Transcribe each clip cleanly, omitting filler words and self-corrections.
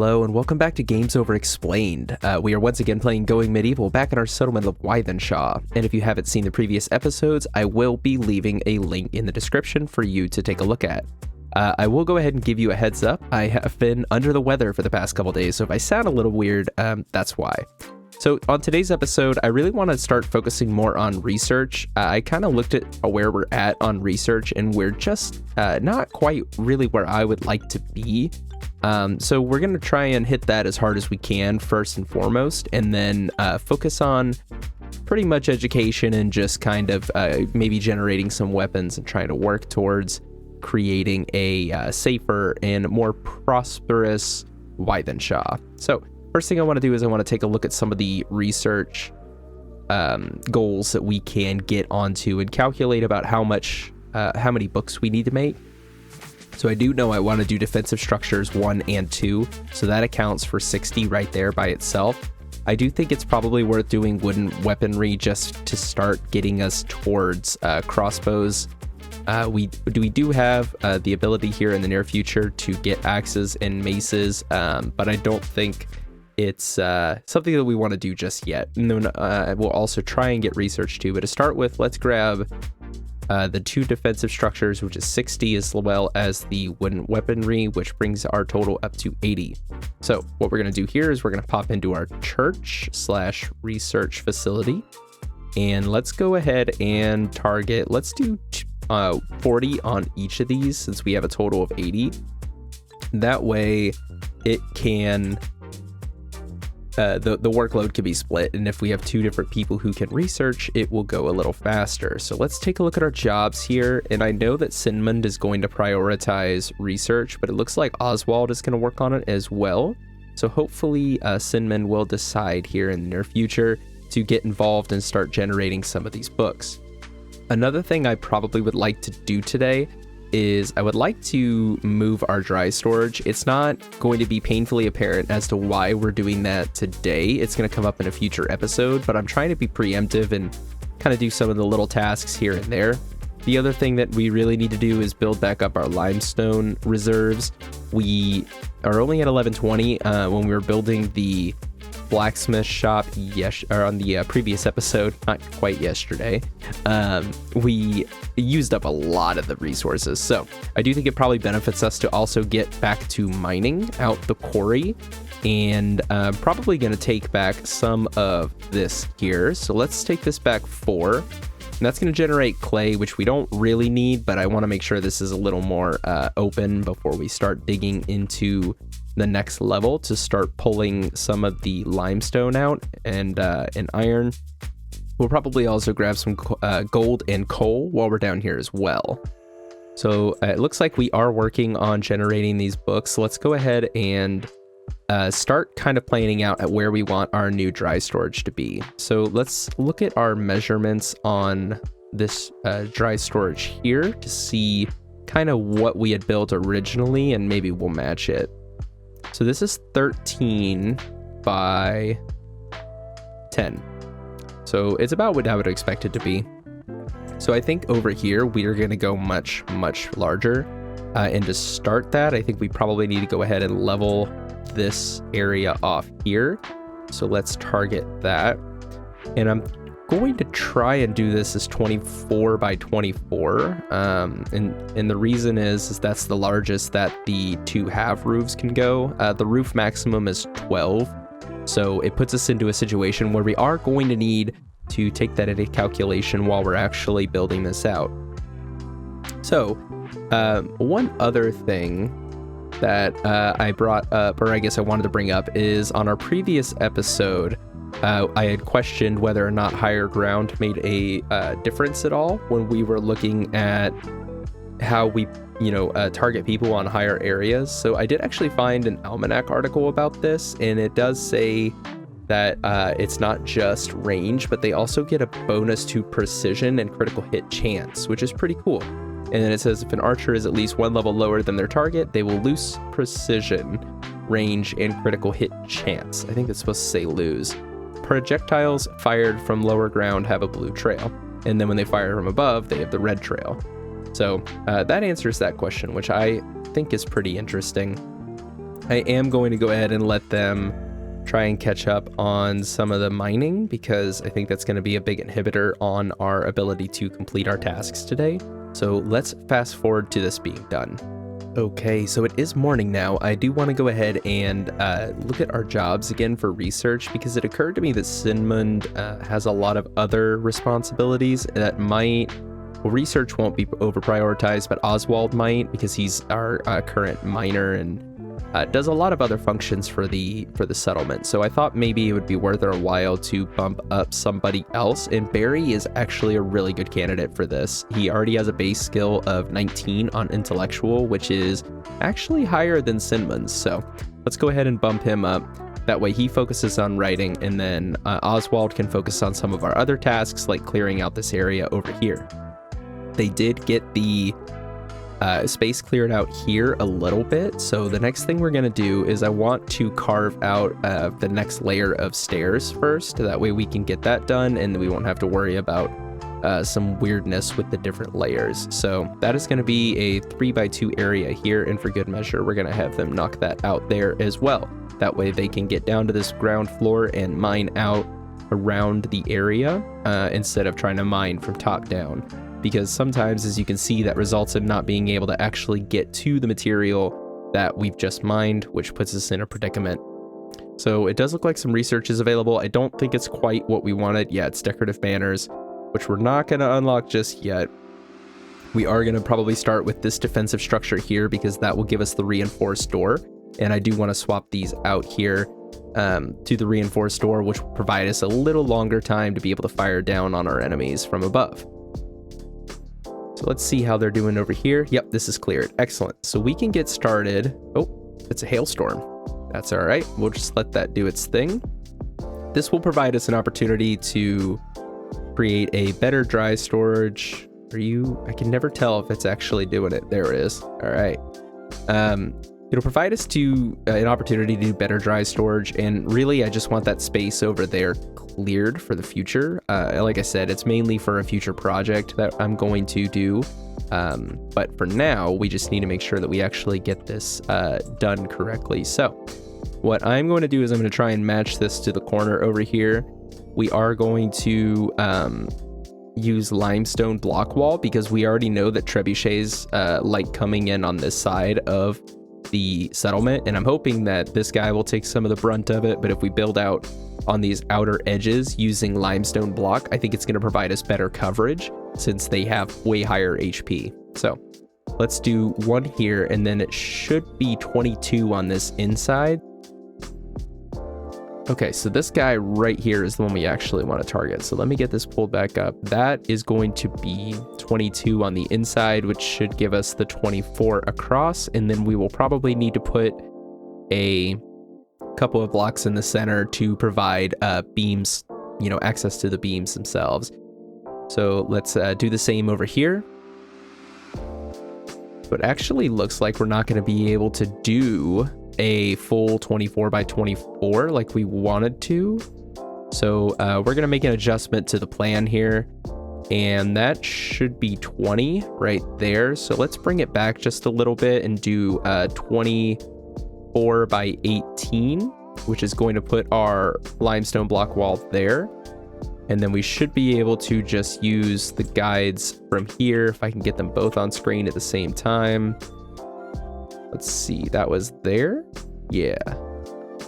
Hello and welcome back to Games Over Explained. We are once again playing Going Medieval back in our settlement of Wythenshawe. And if you haven't seen the previous episodes, I will be leaving a link in the description for you to take a look at. I will go ahead and give you a heads up. I have been under the weather for the past couple days, so if I sound a little weird, that's why. So on today's episode, I really want to start focusing more on research. I kind of looked at where we're at on research, and we're just not quite really where I would like to be. So we're going to try and hit that as hard as we can first and foremost, and then focus on pretty much education and just kind of maybe generating some weapons and trying to work towards creating a safer and more prosperous Wythenshawe. So first thing I want to do is I want to take a look at some of the research goals that we can get onto and calculate about how many books we need to make. So I do know I want to do defensive structures 1 and 2, so that accounts for 60 right there by itself. I do think it's probably worth doing wooden weaponry just to start getting us towards crossbows. We do have the ability here in the near future to get axes and maces, but I don't think it's something that we want to do just yet. And then we'll also try and get research too, but to start with, let's grab the 2 defensive structures, which is 60, as well as the wooden weaponry, which brings our total up to 80. So what we're going to do here is we're going to pop into our church/research facility, and let's go ahead and target, let's do 40 on each of these since we have a total of 80. That way it can the workload can be split, and if we have 2 different people who can research, it will go a little faster. So let's take a look at our jobs here, and I know that Sinmund is going to prioritize research, but it looks like Oswald is going to work on it as well. So hopefully Sinmund will decide here in the near future to get involved and start generating some of these books. Another thing I probably would like to do today is I would like to move our dry storage. It's not going to be painfully apparent as to why we're doing that today. It's going to come up in a future episode, but I'm trying to be preemptive and kind of do some of the little tasks here and there. The other thing that we really need to do is build back up our limestone reserves. We are only at 1120 when we were building the blacksmith shop on the previous episode, not quite yesterday. We used up a lot of the resources, so I do think it probably benefits us to also get back to mining out the quarry, and probably going to take back some of this here. So let's take this back 4, and that's going to generate clay, which we don't really need, but I want to make sure this is a little more open before we start digging into the next level to start pulling some of the limestone out and iron. We'll probably also grab some gold and coal while we're down here as well. So it looks like we are working on generating these books. So let's go ahead and start kind of planning out at where we want our new dry storage to be. So let's look at our measurements on this dry storage here to see kind of what we had built originally, and maybe we'll match it. So this is 13 by 10. So it's about what I would expect it to be. So I think over here, we are going to go much, much larger. And to start that, I think we probably need to go ahead and level this area off here. So let's target that. And I'm going to try and do this as 24 by 24. And the reason is that's the largest that the 2 half roofs can go. The roof maximum is 12. So it puts us into a situation where we are going to need to take that into calculation while we're actually building this out. So one other thing that I brought up, or I guess I wanted to bring up, is on our previous episode, I had questioned whether or not higher ground made a difference at all when we were looking at how we, target people on higher areas. So I did actually find an almanac article about this, and it does say that it's not just range, but they also get a bonus to precision and critical hit chance, which is pretty cool. And then it says if an archer is at least 1 level lower than their target, they will lose precision, range, and critical hit chance. I think it's supposed to say lose. Projectiles fired from lower ground have a blue trail, and then when they fire from above, they have the red trail. So that answers that question, which I think is pretty interesting. I am going to go ahead and let them try and catch up on some of the mining, because I think that's going to be a big inhibitor on our ability to complete our tasks today. So let's fast forward to this being done. Okay, so it is morning now. I do want to go ahead and look at our jobs again for research, because it occurred to me that Sinmund has a lot of other responsibilities that might, well, research won't be over prioritized, but Oswald might, because he's our current miner and does a lot of other functions for the settlement. So I thought maybe it would be worth our while to bump up somebody else, and Barry is actually a really good candidate for this. He already has a base skill of 19 on intellectual, which is actually higher than Sinmund's. So let's go ahead and bump him up. That way he focuses on writing, and then Oswald can focus on some of our other tasks, like clearing out this area over here. They did get the space cleared out here a little bit, so the next thing we're going to do is I want to carve out the next layer of stairs first. That way we can get that done, and we won't have to worry about some weirdness with the different layers. So that is going to be a 3x2 area here, and for good measure we're going to have them knock that out there as well. That way they can get down to this ground floor and mine out around the area instead of trying to mine from top down. Because sometimes, as you can see, that results in not being able to actually get to the material that we've just mined, which puts us in a predicament. So it does look like some research is available. I don't think it's quite what we wanted. Yeah, it's decorative banners, which we're not going to unlock just yet. We are going to probably start with this defensive structure here, because that will give us the reinforced door. And I do want to swap these out here to the reinforced door, which will provide us a little longer time to be able to fire down on our enemies from above. So let's see how they're doing over here. Yep, this is cleared. Excellent. So we can get started. Oh, it's a hailstorm. That's all right. We'll just let that do its thing. This will provide us an opportunity to create a better dry storage. I can never tell if it's actually doing it. There it is. All right. It'll provide us an opportunity to do better dry storage, and really I just want that space over there cleared for the future. Like I said, it's mainly for a future project that I'm going to do, but for now we just need to make sure that we actually get this done correctly. So what I'm going to do is I'm going to try and match this to the corner over here. We are going to use limestone block wall, because we already know that trebuchets like coming in on this side of the settlement, and I'm hoping that this guy will take some of the brunt of it. But if we build out on these outer edges using limestone block, I think it's going to provide us better coverage, since they have way higher HP. So let's do one here, and then it should be 22 on this inside. Okay, so this guy right here is the one we actually want to target. So let me get this pulled back up. That is going to be 22 on the inside, which should give us the 24 across. And then we will probably need to put a couple of blocks in the center to provide beams, access to the beams themselves. So let's do the same over here. But actually looks like we're not going to be able to do a full 24 by 24 like we wanted to. So we're gonna make an adjustment to the plan here, and that should be 20 right there. So let's bring it back just a little bit and do 24 by 18, which is going to put our limestone block wall there. And then we should be able to just use the guides from here, if I can get them both on screen at the same time. Let's see, that was there? Yeah,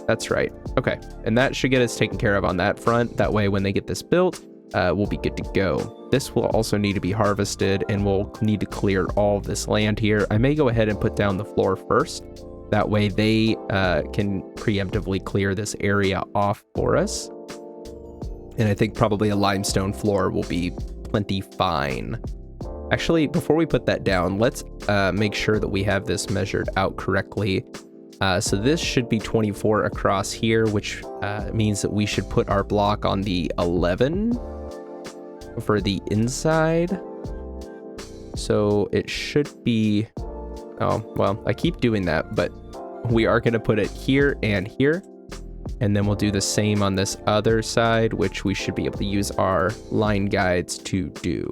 that's right. Okay, and that should get us taken care of on that front. That way, when they get this built, we'll be good to go. This will also need to be harvested, and we'll need to clear all of this land here. I may go ahead and put down the floor first. That way, they can preemptively clear this area off for us. And I think probably a limestone floor will be plenty fine. Actually, before we put that down, let's make sure that we have this measured out correctly. So this should be 24 across here, which means that we should put our block on the 11 for the inside. So it should be, oh, well, I keep doing that, but we are going to put it here and here. And then we'll do the same on this other side, which we should be able to use our line guides to do.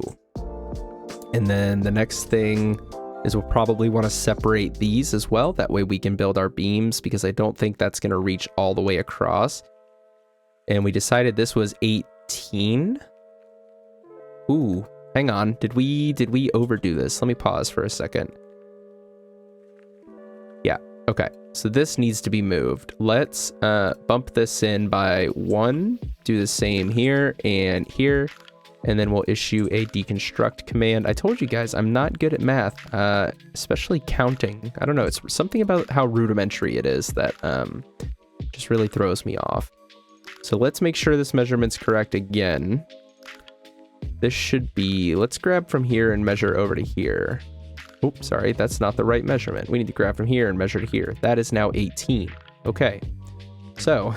And then the next thing is we'll probably want to separate these as well. That way we can build our beams, because I don't think that's going to reach all the way across. And we decided this was 18. Ooh, hang on. Did we overdo this? Let me pause for a second. Yeah, okay. So this needs to be moved. Let's bump this in by 1. Do the same here and here. And then we'll issue a deconstruct command. I told you guys, I'm not good at math, especially counting. I don't know, it's something about how rudimentary it is that just really throws me off. So let's make sure this measurement's correct again. This should be, let's grab from here and measure over to here. Oops, sorry, that's not the right measurement. We need to grab from here and measure to here. That is now 18. Okay, so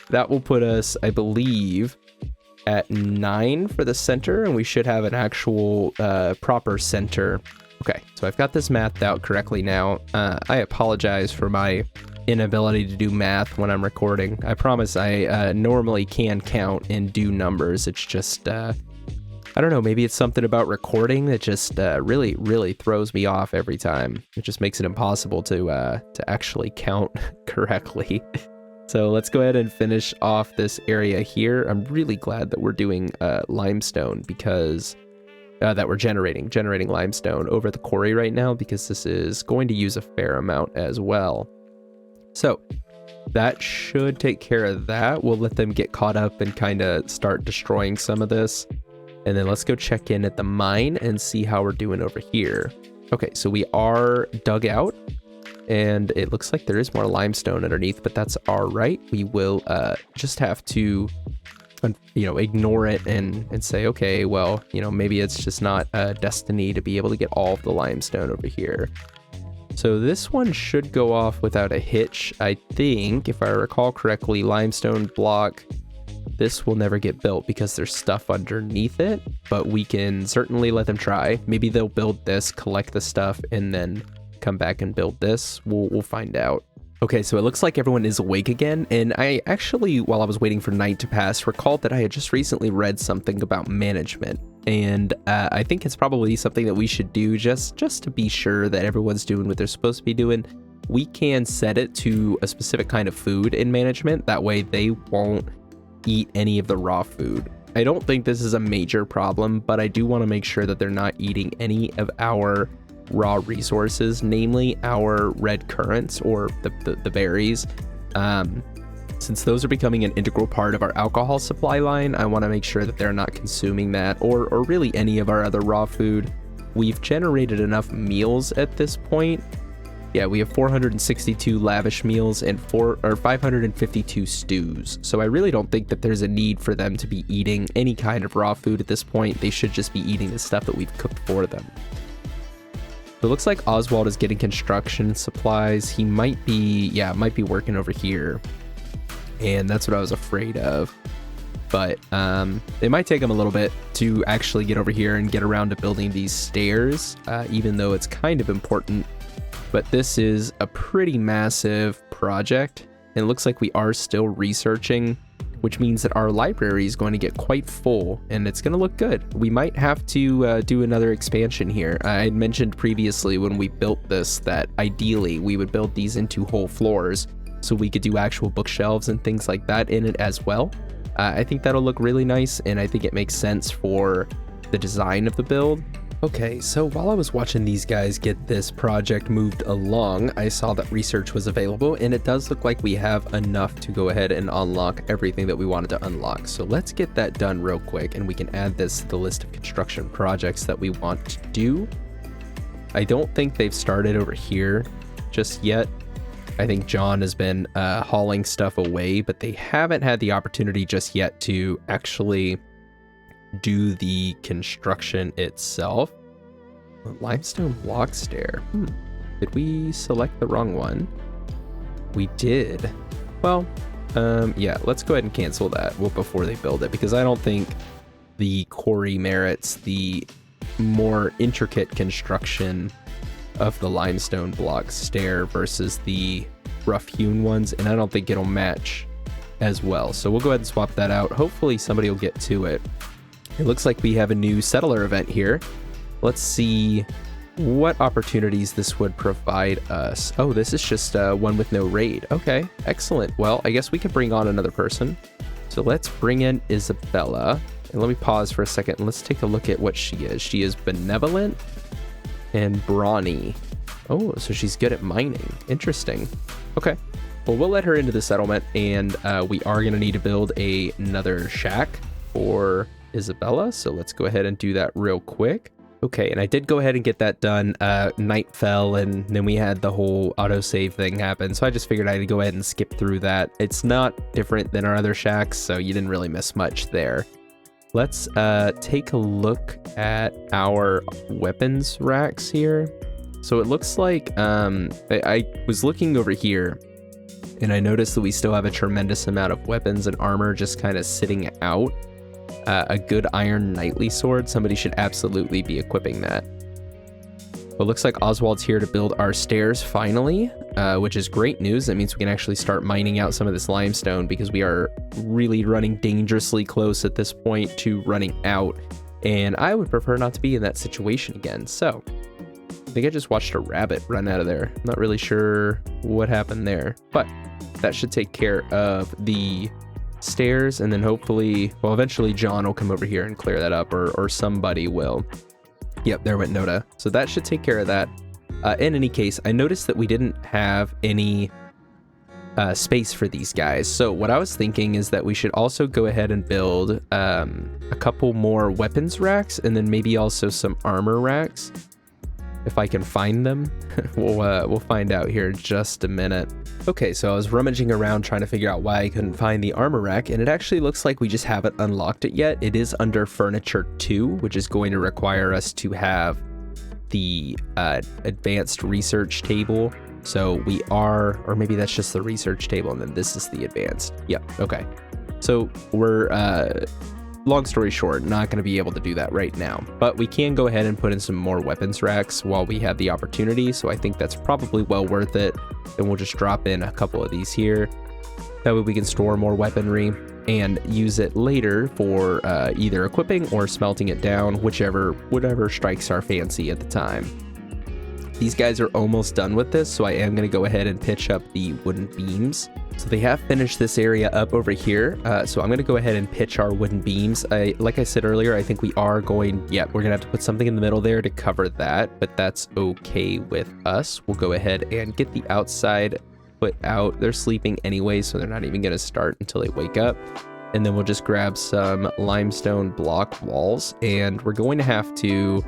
that will put us, I believe, at 9 for the center, and we should have an actual proper center. Okay, so I've got this mathed out correctly now. I apologize for my inability to do math when I'm recording. I promise I normally can count and do numbers. It's just, I don't know, maybe it's something about recording that just really, really throws me off every time. It just makes it impossible to actually count correctly. So let's go ahead and finish off this area here. I'm really glad that we're doing limestone, because that we're generating limestone over the quarry right now, because this is going to use a fair amount as well. So that should take care of that. We'll let them get caught up and kind of start destroying some of this. And then let's go check in at the mine and see how we're doing over here. Okay, so we are dug out, and it looks like there is more limestone underneath, but that's all right. We will just have to, ignore it and say, okay, well, maybe it's just not a destiny to be able to get all of the limestone over here. So this one should go off without a hitch. I think, if I recall correctly, limestone block, this will never get built because there's stuff underneath it, but we can certainly let them try. Maybe they'll build this, collect the stuff, and then come back and build this. We'll find out. Okay, so it looks like everyone is awake again, and I actually, while I was waiting for night to pass, recalled that I had just recently read something about management, and I think it's probably something that we should do just to be sure that everyone's doing what they're supposed to be doing. We can set it to a specific kind of food in management, that way they won't eat any of the raw food. I don't think this is a major problem, but I do want to make sure that they're not eating any of our raw resources, namely our red currants or the berries. Since those are becoming an integral part of our alcohol supply line, I want to make sure that they're not consuming that or really any of our other raw food. We've generated enough meals at this point. Yeah, we have 462 lavish meals and 552 stews. So I really don't think that there's a need for them to be eating any kind of raw food at this point. They should just be eating the stuff that we've cooked for them. So it looks like Oswald is getting construction supplies. He might be working over here. And that's what I was afraid of. But it might take him a little bit to actually get over here and get around to building these stairs, even though it's kind of important. But this is a pretty massive project, and it looks like we are still researching, which means that our library is going to get quite full, and it's going to look good. We might have to do another expansion here. I had mentioned previously when we built this that ideally we would build these into whole floors, so we could do actual bookshelves and things like that in it as well. I think that'll look really nice, and I think it makes sense for the design of the build. Okay, so while I was watching these guys get this project moved along, I saw that research was available, and it does look like we have enough to go ahead and unlock everything that we wanted to unlock. So let's get that done real quick, and we can add this to the list of construction projects that we want to do. I don't think they've started over here just yet. I think John has been hauling stuff away, but they haven't had the opportunity just yet to actually do the construction itself. Limestone block stair. Did we select the wrong one? We did. Well, yeah, let's go ahead and cancel that before they build it, because I don't think the quarry merits the more intricate construction of the limestone block stair versus the rough hewn ones, and I don't think it'll match as well. So we'll go ahead and swap that out. Hopefully somebody will get to it. It looks like we have a new settler event here. Let's see what opportunities this would provide us. Oh, this is just one with no raid. Okay, excellent. Well, I guess we can bring on another person. So let's bring in Isabella. And let me pause for a second and let's take a look at what she is. She is benevolent and brawny. Oh, so she's good at mining. Interesting. Okay. Well, we'll let her into the settlement, and we are going to need to build another shack for Isabella. So let's go ahead and do that real quick. Okay, and I did go ahead and get that done. Night fell, and then we had the whole autosave thing happen, so I just figured I'd go ahead and skip through that. It's not different than our other shacks, so you didn't really miss much there. Let's take a look at our weapons racks here. So it looks like I was looking over here, and I noticed that we still have a tremendous amount of weapons and armor just kind of sitting out. A good iron knightly sword, somebody should absolutely be equipping that. Well, it looks like Oswald's here to build our stairs finally, which is great news. That means we can actually start mining out some of this limestone, because we are really running dangerously close at this point to running out, and I would prefer not to be in that situation again. So I think I just watched a rabbit run out of there. I'm not really sure what happened there, but that should take care of the stairs, and then hopefully, well, eventually John will come over here and clear that up, or somebody will. Yep, there went Noda. So that should take care of that. In any case, I noticed that we didn't have any space for these guys. So what I was thinking is that we should also go ahead and build a couple more weapons racks, and then maybe also some armor racks. If I can find them, we'll find out here in just a minute. Okay, so I was rummaging around trying to figure out why I couldn't find the armor rack, and it actually looks like we just haven't unlocked it yet. It is under Furniture 2, which is going to require us to have the advanced research table. So we are, or maybe that's just the research table, and then this is the advanced. Yep, okay. So we're, long story short, not going to be able to do that right now, but we can go ahead and put in some more weapons racks while we have the opportunity. So I think that's probably well worth it. And we'll just drop in a couple of these here. That way we can store more weaponry and use it later for either equipping or smelting it down, whatever strikes our fancy at the time. These guys are almost done with this, so I am going to go ahead and pitch up the wooden beams. So they have finished this area up over here, so I'm going to go ahead and pitch our wooden beams. Like I said earlier, I think we are going, we're going to have to put something in the middle there to cover that, but that's okay with us. We'll go ahead and get the outside put out. They're sleeping anyway, so they're not even going to start until they wake up. And then we'll just grab some limestone block walls, and we're going to have to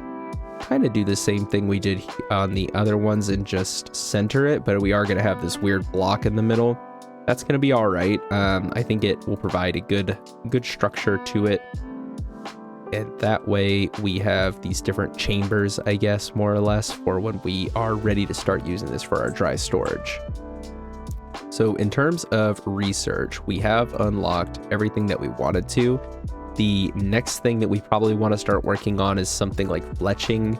kind of do the same thing we did on the other ones and just center it, but we are going to have this weird block in the middle. That's going to be all right. I think it will provide a good structure to it. And that way we have these different chambers, I guess, more or less, for when we are ready to start using this for our dry storage. So in terms of research, we have unlocked everything that we wanted to. The next thing that we probably want to start working on is something like fletching.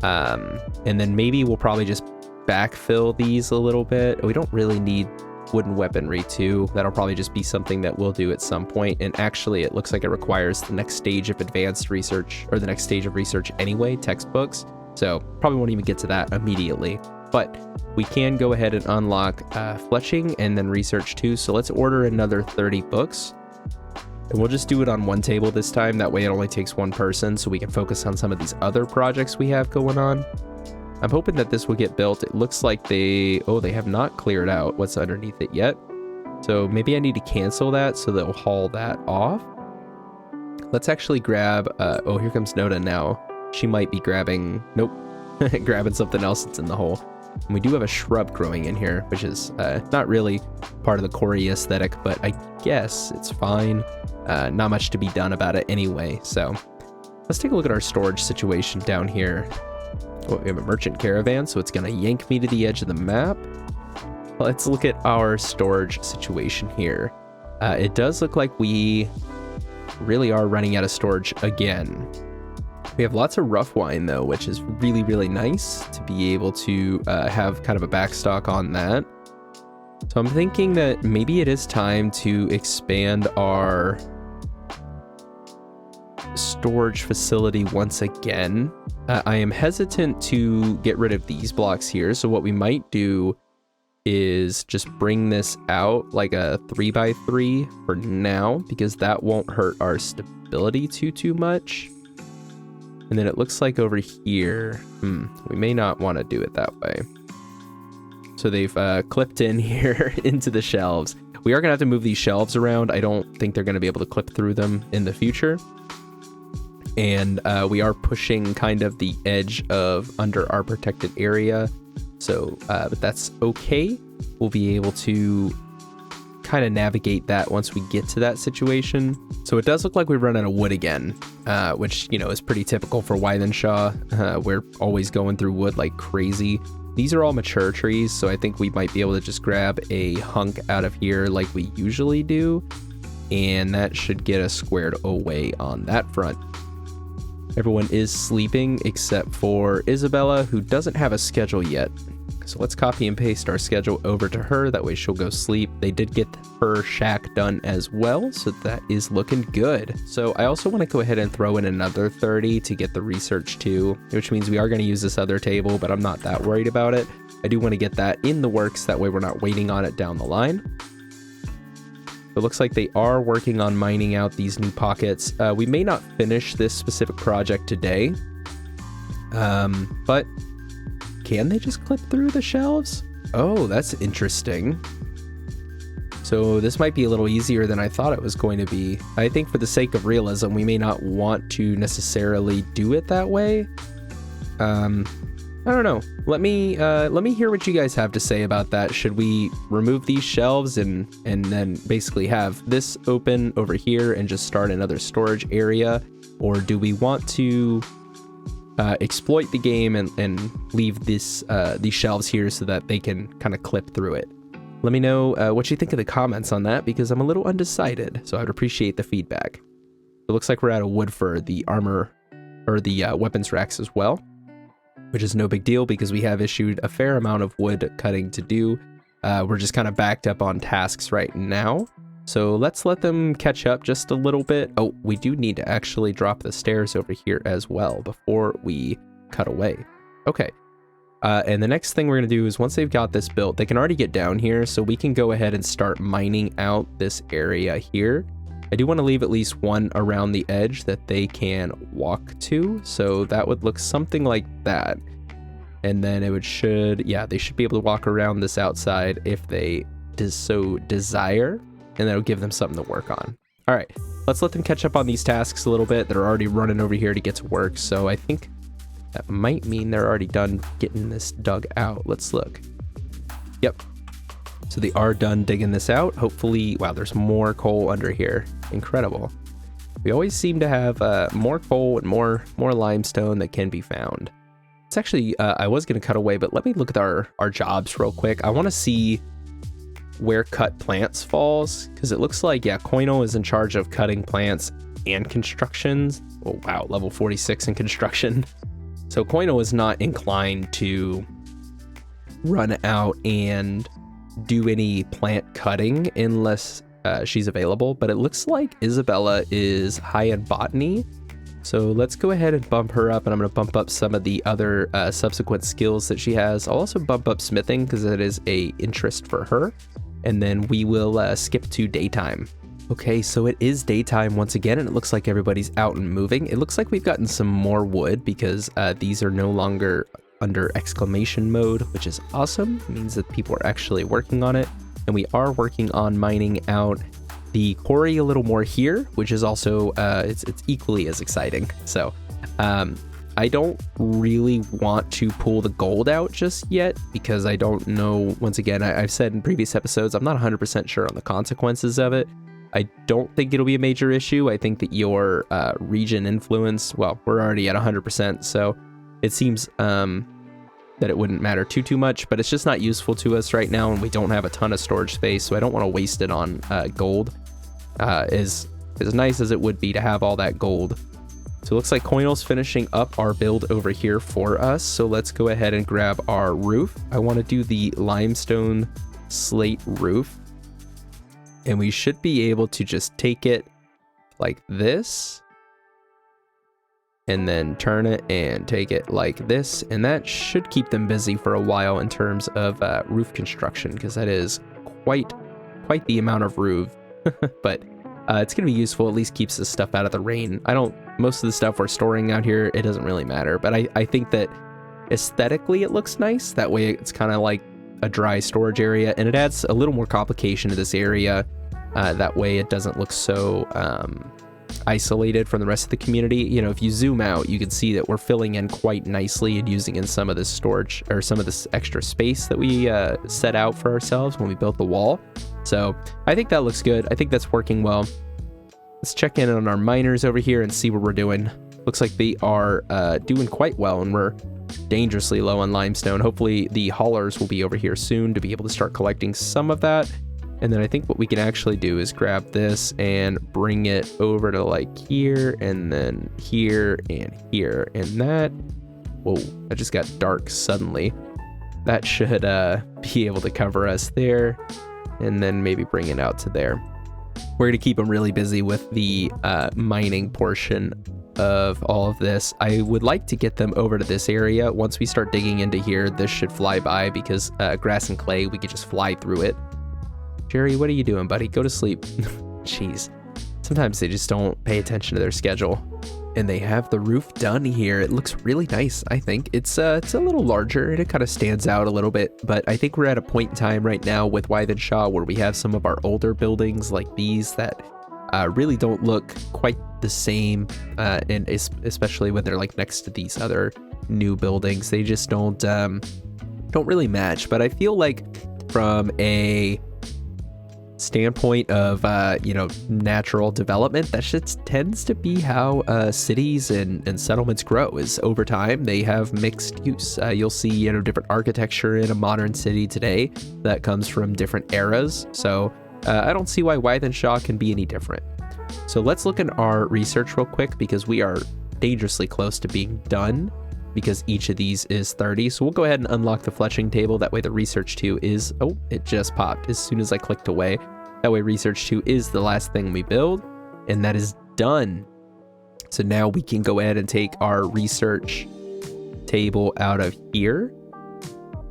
And then maybe we'll probably just backfill these a little bit. We don't really need wooden weaponry too. That'll probably just be something that we'll do at some point. And actually it looks like it requires the next stage of advanced research, or the next stage of research anyway, textbooks. So probably won't even get to that immediately, but we can go ahead and unlock fletching and then research too. So let's order another 30 books. And we'll just do it on one table this time. That way it only takes one person, so we can focus on some of these other projects we have going on. I'm hoping that this will get built. It looks like they have not cleared out what's underneath it yet. So maybe I need to cancel that so they'll haul that off. Let's actually grab, here comes Noda now. She might be grabbing, grabbing something else that's in the hole. And we do have a shrub growing in here, which is not really part of the quarry aesthetic, but I guess it's fine. Not much to be done about it anyway. So let's take a look at our storage situation down here. Oh, we have a merchant caravan, so it's going to yank me to the edge of the map. Let's look at our storage situation here. It does look like we really are running out of storage again. We have lots of rough wine though, which is really, really nice to be able to have kind of a backstock on that. So I'm thinking that maybe it is time to expand our storage facility once again. I am hesitant to get rid of these blocks here. So what we might do is just bring this out like a 3x3 for now, because that won't hurt our stability too much. And then it looks like over here, we may not want to do it that way. So they've clipped in here into the shelves. We are going to have to move these shelves around. I don't think they're going to be able to clip through them in the future. And we are pushing kind of the edge of under our protected area. So, but that's okay. We'll be able to kind of navigate that once we get to that situation. So it does look like we run out of wood again, which, you know, is pretty typical for Wythenshawe. We're always going through wood like crazy. These are all mature trees, so I think we might be able to just grab a hunk out of here like we usually do, and that should get us squared away on that front. Everyone is sleeping except for Isabella, who doesn't have a schedule yet. So let's copy and paste our schedule over to her. That way she'll go sleep. They did get her shack done as well, so that is looking good. So I also want to go ahead and throw in another 30 to get the research too, which means we are going to use this other table, but I'm not that worried about it. I do want to get that in the works. That way we're not waiting on it down the line. It looks like they are working on mining out these new pockets. We may not finish this specific project today, but can they just clip through the shelves? Oh, that's interesting. So this might be a little easier than I thought it was going to be. I think for the sake of realism, we may not want to necessarily do it that way. I don't know. Let me hear what you guys have to say about that. Should we remove these shelves and then basically have this open over here and just start another storage area? Or do we want to exploit the game and leave this these shelves here so that they can kind of clip through it? Let me know what you think of the comments on that, because I'm a little undecided, so I'd appreciate the feedback. It looks like we're out of wood for the armor or the weapons racks as well, which is no big deal because we have issued a fair amount of wood cutting to do. We're just kind of backed up on tasks right now, so let's let them catch up just a little bit. Oh, we do need to actually drop the stairs over here as well before we cut away. Okay. And the next thing we're going to do is once they've got this built, they can already get down here, so we can go ahead and start mining out this area here. I do want to leave at least one around the edge that they can walk to, so that would look something like that. And then they should be able to walk around this outside if they so desire, and that'll give them something to work on. All right, let's let them catch up on these tasks a little bit. They're already running over here to get to work, so I think that might mean they're already done getting this dug out. Let's look. Yep. So they are done digging this out. Hopefully, wow, there's more coal under here. Incredible. We always seem to have more coal and more limestone that can be found. It's actually, I was going to cut away, but let me look at our jobs real quick. I want to see where cut plants falls, because it looks like, yeah, Koino is in charge of cutting plants and constructions. Oh, wow, level 46 in construction. So Koino is not inclined to run out and do any plant cutting unless she's available, but it looks like Isabella is high in botany. So let's go ahead and bump her up, and I'm going to bump up some of the other subsequent skills that she has. I'll also bump up smithing because that is a interest for her. And then we will skip to daytime. Okay, so it is daytime once again, and it looks like everybody's out and moving. It looks like we've gotten some more wood because these are no longer under exclamation mode, which is awesome. It means that people are actually working on it, and we are working on mining out the quarry a little more here, which is also it's equally as exciting. So I don't really want to pull the gold out just yet because I don't know. Once again, I've said in previous episodes, I'm not 100% sure on the consequences of it. I don't think it'll be a major issue. I think that your region influence, well, we're already at 100%, so it seems that it wouldn't matter too much, but it's just not useful to us right now, and we don't have a ton of storage space, so I don't want to waste it on gold. As nice as it would be to have all that gold. So it looks like Koino's finishing up our build over here for us, so let's go ahead and grab our roof. I want to do the limestone slate roof. And we should be able to just take it like this and then turn it and take it like this, and that should keep them busy for a while in terms of roof construction, because that is quite the amount of roof. But it's gonna be useful. At least keeps this stuff out of the rain. Most of the stuff we're storing out here, it doesn't really matter, but I think that aesthetically it looks nice. That way it's kind of like a dry storage area, and it adds a little more complication to this area. That way it doesn't look so isolated from the rest of the community. You know, if you zoom out, you can see that we're filling in quite nicely and using in some of this storage, or some of this extra space that we set out for ourselves when we built the wall. So I think that looks good. I think that's working well. Let's check in on our miners over here and see what we're doing. Looks like they are doing quite well, and we're dangerously low on limestone. Hopefully the haulers will be over here soon to be able to start collecting some of that. And then I think what we can actually do is grab this and bring it over to like here, and then here and here, and that. Whoa, that just got dark suddenly. That should be able to cover us there, and then maybe bring it out to there. We're going to keep them really busy with the mining portion of all of this. I would like to get them over to this area. Once we start digging into here, this should fly by, because grass and clay, we could just fly through it. Jerry, what are you doing, buddy? Go to sleep. Jeez. Sometimes they just don't pay attention to their schedule. And they have the roof done here. It looks really nice, I think. It's a little larger, and it kind of stands out a little bit, but I think we're at a point in time right now with Wythenshawe where we have some of our older buildings like these that really don't look quite the same, and especially when they're like next to these other new buildings. They just don't really match. But I feel like from a standpoint of natural development, that shit tends to be how cities and settlements grow. Is over time they have mixed use. You'll see different architecture in a modern city today that comes from different eras. So I don't see why Wythenshawe can be any different. So let's look at our research real quick, because we are dangerously close to being done, because each of these is 30. So we'll go ahead and unlock the fletching table. That way the research 2 is, oh, it just popped as soon as I clicked away. That way research 2 is the last thing we build, and that is done. So now we can go ahead and take our research table out of here.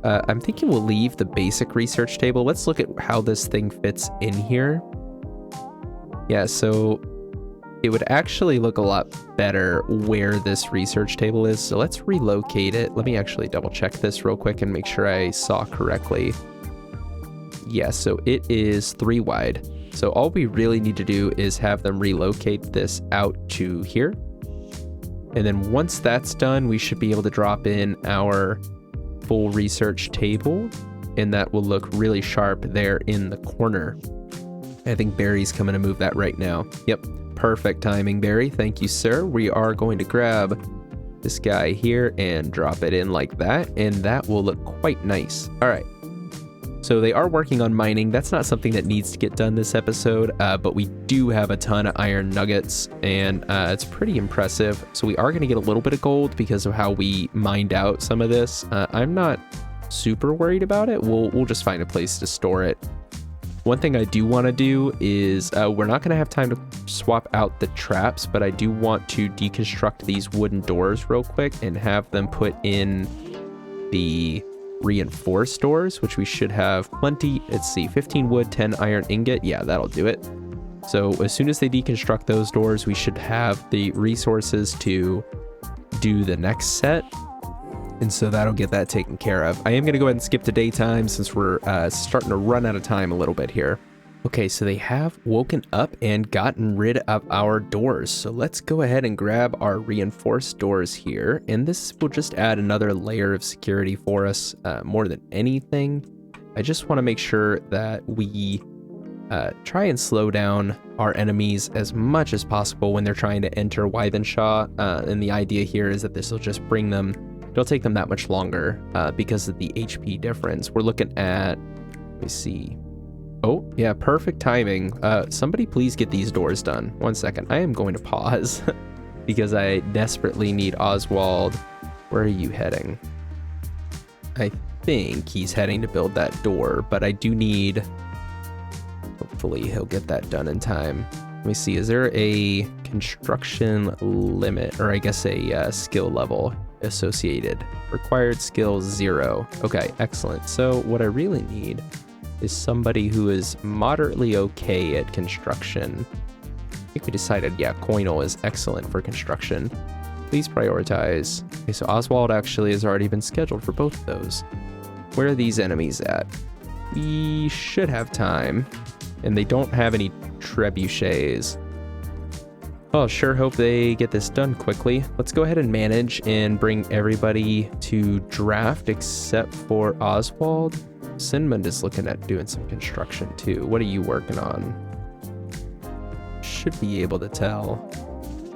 I'm thinking we'll leave the basic research table. Let's look at how this thing fits in here. Yeah, so it would actually look a lot better where this research table is. So let's relocate it. Let me actually double check this real quick and make sure I saw correctly. Yeah, so it is 3 wide. So all we really need to do is have them relocate this out to here. And then once that's done, we should be able to drop in our full research table, and that will look really sharp there in the corner. I think Barry's coming to move that right now. Yep, perfect timing, Barry. Thank you, sir. We are going to grab this guy here and drop it in like that, and that will look quite nice. All right. So they are working on mining. That's not something that needs to get done this episode, but we do have a ton of iron nuggets, and it's pretty impressive. So we are going to get a little bit of gold because of how we mined out some of this. I'm not super worried about it. We'll just find a place to store it. One thing I do want to do is we're not going to have time to swap out the traps, but I do want to deconstruct these wooden doors real quick and have them put in the reinforced doors, which we should have plenty. Let's see, 15 wood, 10 iron ingot. Yeah, that'll do it. So as soon as they deconstruct those doors, we should have the resources to do the next set. And so that'll get that taken care of. I am going to go ahead and skip to daytime since we're starting to run out of time a little bit here. Okay, so they have woken up and gotten rid of our doors. So let's go ahead and grab our reinforced doors here. And this will just add another layer of security for us more than anything. I just want to make sure that we try and slow down our enemies as much as possible when they're trying to enter Wythenshawe. And the idea here is that this will just bring them, it'll take them that much longer because of the HP difference. We're looking at, let me see. Oh, yeah, perfect timing. Somebody please get these doors done. 1 second. I am going to pause because I desperately need Oswald. Where are you heading? I think he's heading to build that door, but I do need... Hopefully he'll get that done in time. Let me see, is there a construction limit, or I guess a skill level associated? Required skill 0. Okay, excellent. So what I really need is somebody who is moderately okay at construction. I think we decided, yeah, Coinal is excellent for construction. Please prioritize. Okay, so Oswald actually has already been scheduled for both of those. Where are these enemies at? We should have time. And they don't have any trebuchets. Well, sure hope they get this done quickly. Let's go ahead and manage and bring everybody to draft except for Oswald. Sinmund is looking at doing some construction too. What are you working on? Should be able to tell.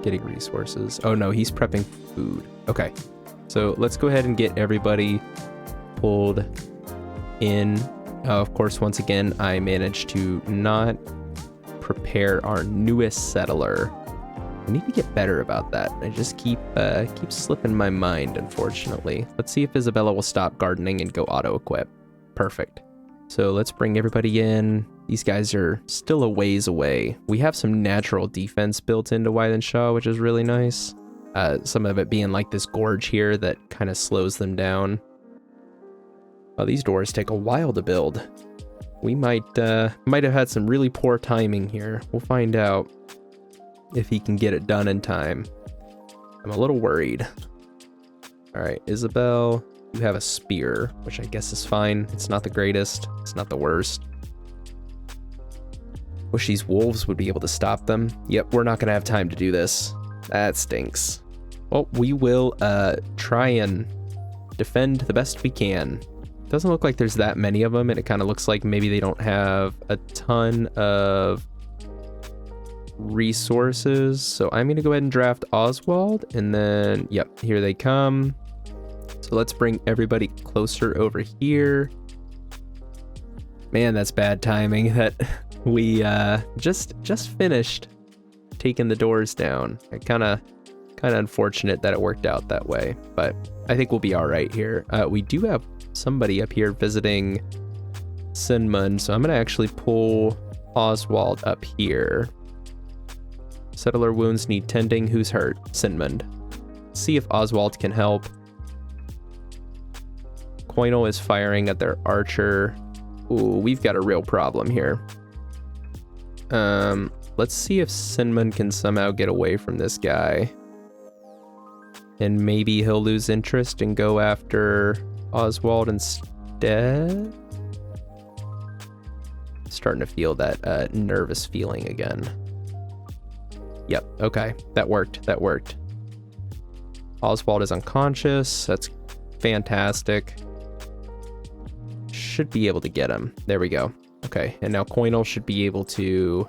Getting resources. Oh no, he's prepping food. Okay, so let's go ahead and get everybody pulled in. Of course, once again, I managed to not prepare our newest settler. I need to get better about that. I just keep slipping my mind, unfortunately. Let's see if Isabella will stop gardening and go auto-equip. Perfect. So let's bring everybody in. These guys are still a ways away. We have some natural defense built into Wythenshawe, which is really nice. Some of it being like this gorge here that kind of slows them down. Oh, these doors take a while to build. We might have had some really poor timing here. We'll find out if he can get it done in time. I'm a little worried. All right, Isabel, you have a spear, which I guess is fine. It's not the greatest. It's not the worst. Wish these wolves would be able to stop them. Yep, we're not gonna have time to do this. That stinks. Well, we will try and defend the best we can. Doesn't look like there's that many of them, and it kind of looks like maybe they don't have a ton of resources. So I'm going to go ahead and draft Oswald, and then, yep, here they come. So let's bring everybody closer over here. Man, that's bad timing that we just finished taking the doors down. Kind of unfortunate that it worked out that way, but I think we'll be all right here. We do have somebody up here visiting Sinmund, so I'm gonna actually pull Oswald up here. Settler wounds need tending. Who's hurt? Sinmund. See if Oswald can help. Coinal is firing at their archer. Ooh, we've got a real problem here. Let's see if Sinmund can somehow get away from this guy. And maybe he'll lose interest and go after Oswald instead. Starting to feel that nervous feeling again. Yep, okay, that worked. Oswald is unconscious. That's fantastic. Should be able to get him. There we go. Okay, and now Coinal should be able to...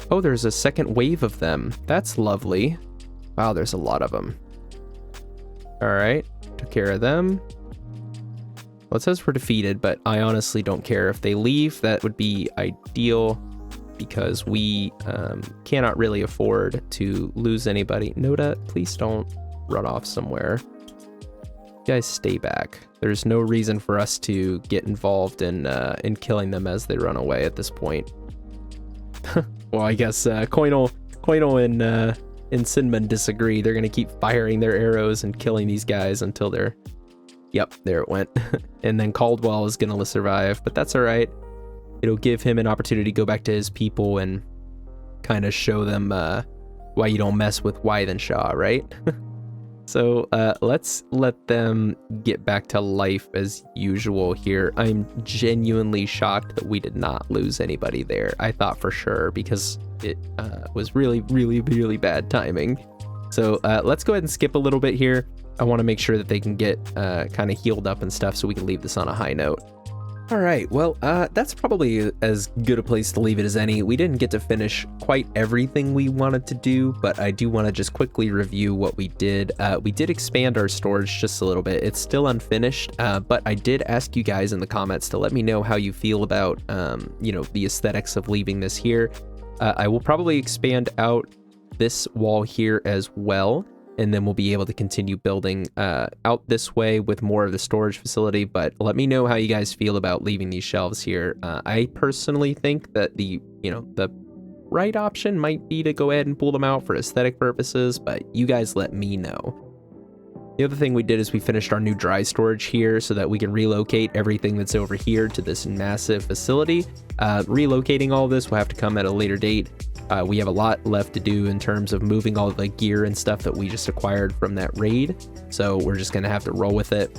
Oh, there's a second wave of them. That's lovely. Wow, there's a lot of them. All right, took care of them. Well, it says we're defeated, but I honestly don't care. If they leave, that would be ideal, because we cannot really afford to lose anybody. Noda, please don't run off somewhere. You guys stay back. There's no reason for us to get involved in killing them as they run away at this point. Well, I guess Coinal and Sinmund disagree. They're gonna keep firing their arrows and killing these guys until they're... Yep, there it went. And then Caldwell is gonna survive, but that's all right. It'll give him an opportunity to go back to his people and kind of show them why you don't mess with Wythenshawe, right? So let's let them get back to life as usual here. I'm genuinely shocked that we did not lose anybody there. I thought for sure, because it was really, really, really bad timing. So let's go ahead and skip a little bit here. I want to make sure that they can get kind of healed up and stuff so we can leave this on a high note. All right, well, that's probably as good a place to leave it as any. We didn't get to finish quite everything we wanted to do, but I do want to just quickly review what we did. We did expand our storage just a little bit. It's still unfinished, but I did ask you guys in the comments to let me know how you feel about, the aesthetics of leaving this here. I will probably expand out this wall here as well, and then we'll be able to continue building out this way with more of the storage facility. But let me know how you guys feel about leaving these shelves here. I personally think that the right option might be to go ahead and pull them out for aesthetic purposes, but you guys let me know. The other thing we did is we finished our new dry storage here so that we can relocate everything that's over here to this massive facility. Relocating all this will have to come at a later date. We have a lot left to do in terms of moving all the gear and stuff that we just acquired from that raid, so we're just gonna have to roll with it.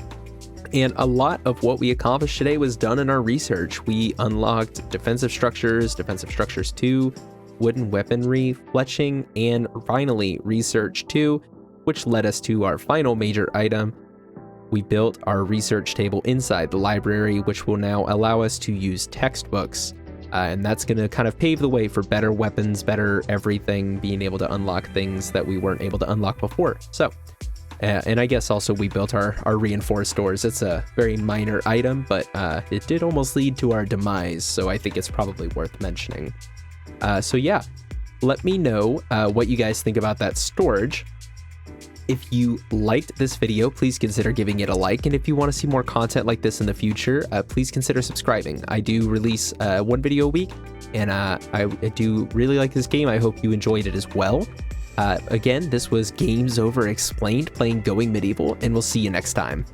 And a lot of what we accomplished today was done in our research. We unlocked defensive structures 2, wooden weaponry, fletching, and finally research 2, which led us to our final major item. We built our research table inside the library, which will now allow us to use textbooks. And that's going to kind of pave the way for better weapons, better everything, being able to unlock things that we weren't able to unlock before. So, and I guess also we built our reinforced doors. It's a very minor item, but it did almost lead to our demise, so I think it's probably worth mentioning. So yeah, let me know what you guys think about that storage. If you liked this video, please consider giving it a like, and if you want to see more content like this in the future, please consider subscribing. I do release 1 video a week, and I do really like this game. I hope you enjoyed it as well. Again, this was Games Over Explained, playing Going Medieval, and we'll see you next time.